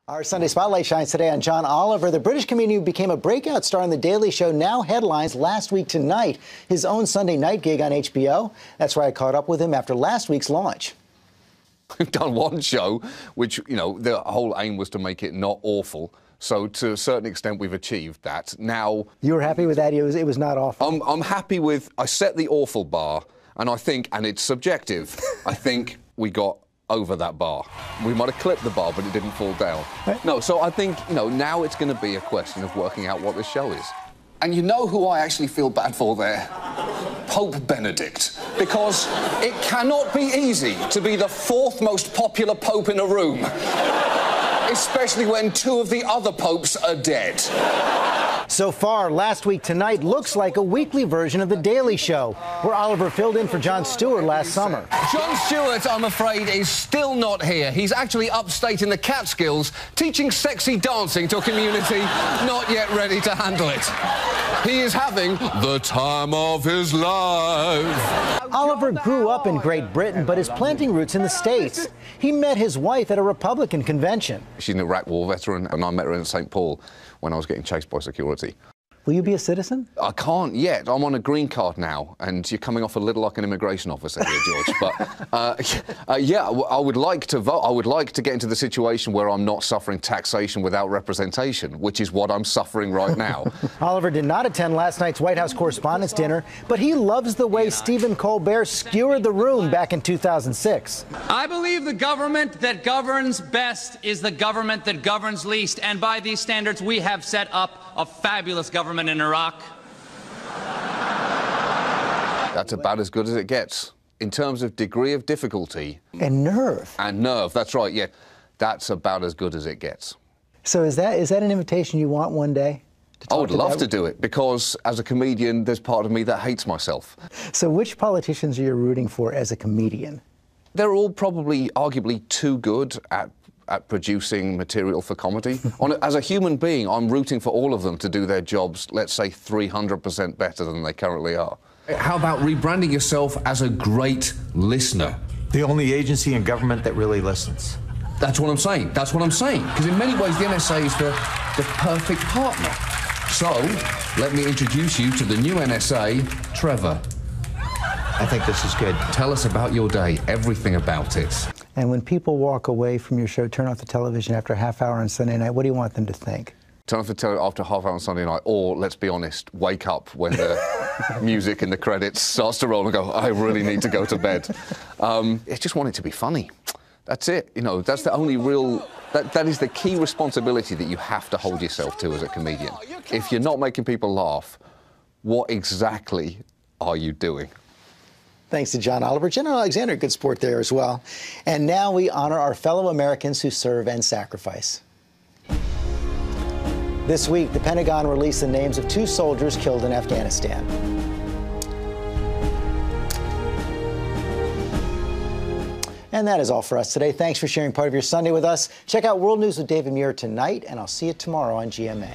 Our Sunday Spotlight shines today on John Oliver, the British comedian who became a breakout star on The Daily Show, now headlines Last Week Tonight, his own Sunday night gig on HBO. That's where I caught up with him after last week's launch. We've done one show, which, the whole aim was to make it not awful. So to a certain extent, we've achieved that. Now... You were happy with that? It was not awful? I'm happy with... I set the awful bar, and I think, and it's subjective, I think we got over that bar. We might have clipped the bar, but it didn't fall down. Right. No, so I think, now it's going to be a question of working out what this show is. And you know who I actually feel bad for there? Pope Benedict. Because it cannot be easy to be the fourth most popular pope in a room. Especially when two of the other popes are dead. So far, Last Week Tonight looks like a weekly version of The Daily Show, where Oliver filled in for Jon Stewart last summer. Jon Stewart, I'm afraid, is still not here. He's actually upstate in the Catskills, teaching sexy dancing to a community not yet ready to handle it. He is having the time of his life. Oliver grew up in Great Britain, but is planting roots in the States. He met his wife at a Republican convention. She's an Iraq War veteran, and I met her in St. Paul when I was getting chased by security. Will you be a citizen? I can't yet. I'm on a green card now, and you're coming off a little like an immigration officer here, George. But, yeah, I would like to vote. I would like to get into the situation where I'm not suffering taxation without representation, which is what I'm suffering right now. Oliver did not attend last night's White House Correspondents' Dinner, but he loves the way Stephen Colbert skewered the room back in 2006. I believe the government that governs best is the government that governs least, and by these standards, we have set up a fabulous government in Iraq. That's about as good as it gets. In terms of degree of difficulty... And nerve. And nerve, that's right, yeah. That's about as good as it gets. So is that an invitation you want one day? I would love to do it, because as a comedian, there's part of me that hates myself. So which politicians are you rooting for as a comedian? They're all probably arguably too good at producing material for comedy. As a human being, I'm rooting for all of them to do their jobs, let's say, 300% better than they currently are. How about rebranding yourself as a great listener? The only agency in government that really listens. That's what I'm saying. That's what I'm saying. Because in many ways, the NSA is the perfect partner. So, let me introduce you to the new NSA, Trevor. I think this is good. Tell us about your day, everything about it. And when people walk away from your show, turn off the television after a half hour on Sunday night, what do you want them to think? Turn off the television after a half hour on Sunday night, or, let's be honest, wake up when the music in the credits starts to roll and go, I really need to go to bed. I just want it to be funny. That's it. That's the only real... That is the key responsibility that you have to hold yourself to as a comedian. If you're not making people laugh, what exactly are you doing? Thanks to John Oliver. General Alexander, good sport there as well. And now we honor our fellow Americans who serve and sacrifice. This week, the Pentagon released the names of 2 soldiers killed in Afghanistan. And that is all for us today. Thanks for sharing part of your Sunday with us. Check out World News with David Muir tonight, and I'll see you tomorrow on GMA.